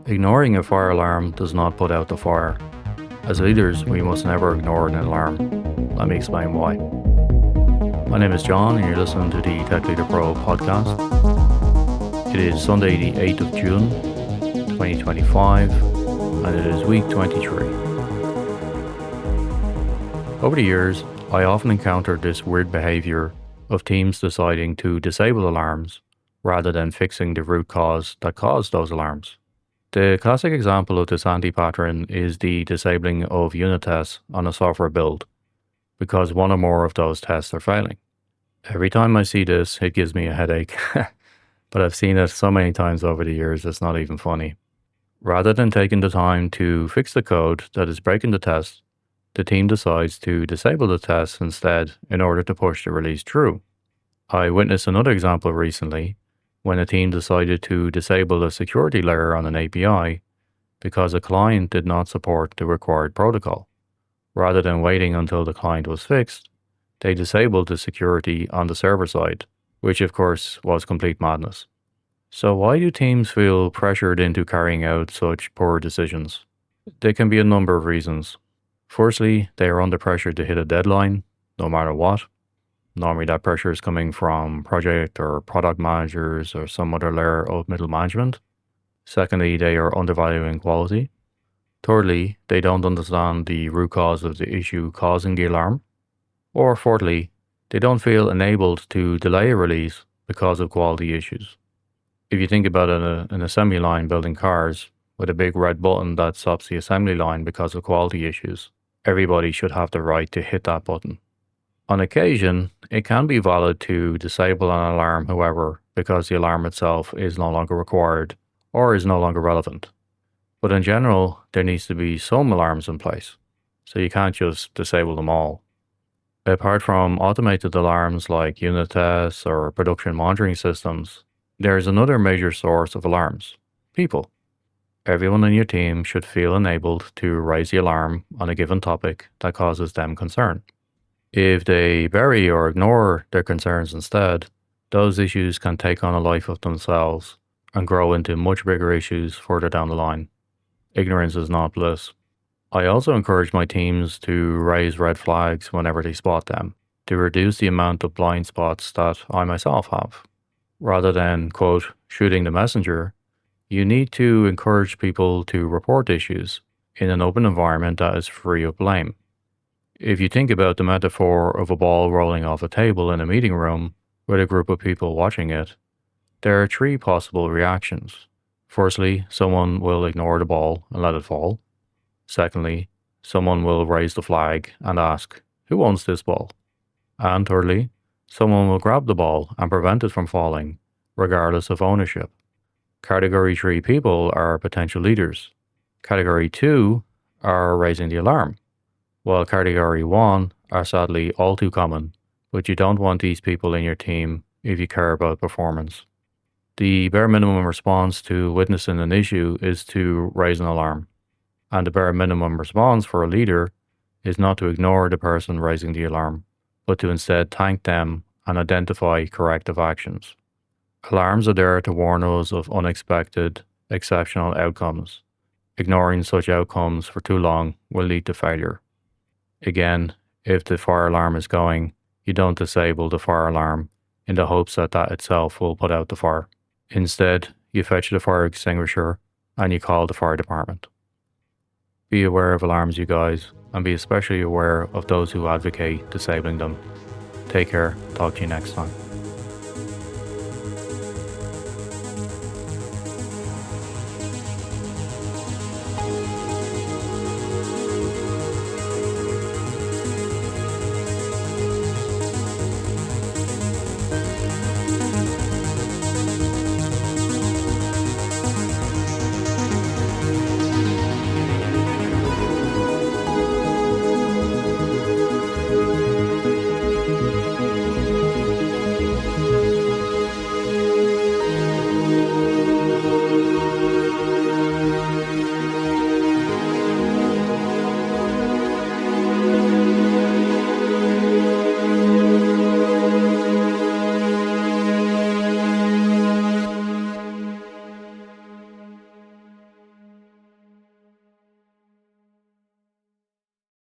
Ignoring a fire alarm does not put out the fire. As leaders, we must never ignore an alarm. Let me explain why. My name is John, and you're listening to the Tech Leader Pro podcast. It is Sunday, the 8th of June, 2025, and it is week 23. Over the years, I often encountered this weird behavior of teams deciding to disable alarms rather than fixing the root cause that caused those alarms. The classic example of this anti-pattern is the disabling of unit tests on a software build, because one or more of those tests are failing. Every time I see this, it gives me a headache, but I've seen it so many times over the years it's not even funny. Rather than taking the time to fix the code that is breaking the test, the team decides to disable the test instead in order to push the release through. I witnessed another example recently when a team decided to disable a security layer on an API because a client did not support the required protocol. Rather than waiting until the client was fixed, they disabled the security on the server side, which of course was complete madness. So why do teams feel pressured into carrying out such poor decisions? There can be a number of reasons. Firstly, they are under pressure to hit a deadline, no matter what. Normally that pressure is coming from project or product managers or some other layer of middle management. Secondly, they are undervaluing quality. Thirdly, they don't understand the root cause of the issue causing the alarm. Or fourthly, they don't feel enabled to delay a release because of quality issues. If you think about an assembly line building cars with a big red button that stops the assembly line because of quality issues, everybody should have the right to hit that button. On occasion, it can be valid to disable an alarm, however, because the alarm itself is no longer required or is no longer relevant. But in general, there needs to be some alarms in place, so you can't just disable them all. Apart from automated alarms like unit tests or production monitoring systems, there is another major source of alarms: people. Everyone in your team should feel enabled to raise the alarm on a given topic that causes them concern. If they bury or ignore their concerns instead, those issues can take on a life of themselves and grow into much bigger issues further down the line. Ignorance is not bliss. I also encourage my teams to raise red flags whenever they spot them, to reduce the amount of blind spots that I myself have. Rather than, quote, shooting the messenger, you need to encourage people to report issues in an open environment that is free of blame. If you think about the metaphor of a ball rolling off a table in a meeting room with a group of people watching it, there are three possible reactions. Firstly, someone will ignore the ball and let it fall. Secondly, someone will raise the flag and ask, "Who owns this ball?" And thirdly, someone will grab the ball and prevent it from falling, regardless of ownership. Category 3 people are potential leaders. Category 2 are raising the alarm, while Category 1 are sadly all too common, but you don't want these people in your team if you care about performance. The bare minimum response to witnessing an issue is to raise an alarm, and the bare minimum response for a leader is not to ignore the person raising the alarm, but to instead thank them and identify corrective actions. Alarms are there to warn us of unexpected, exceptional outcomes. Ignoring such outcomes for too long will lead to failure. Again, if the fire alarm is going, you don't disable the fire alarm in the hopes that that itself will put out the fire. Instead, you fetch the fire extinguisher and you call the fire department. Be aware of alarms, you guys, and be especially aware of those who advocate disabling them. Take care. Talk to you next time.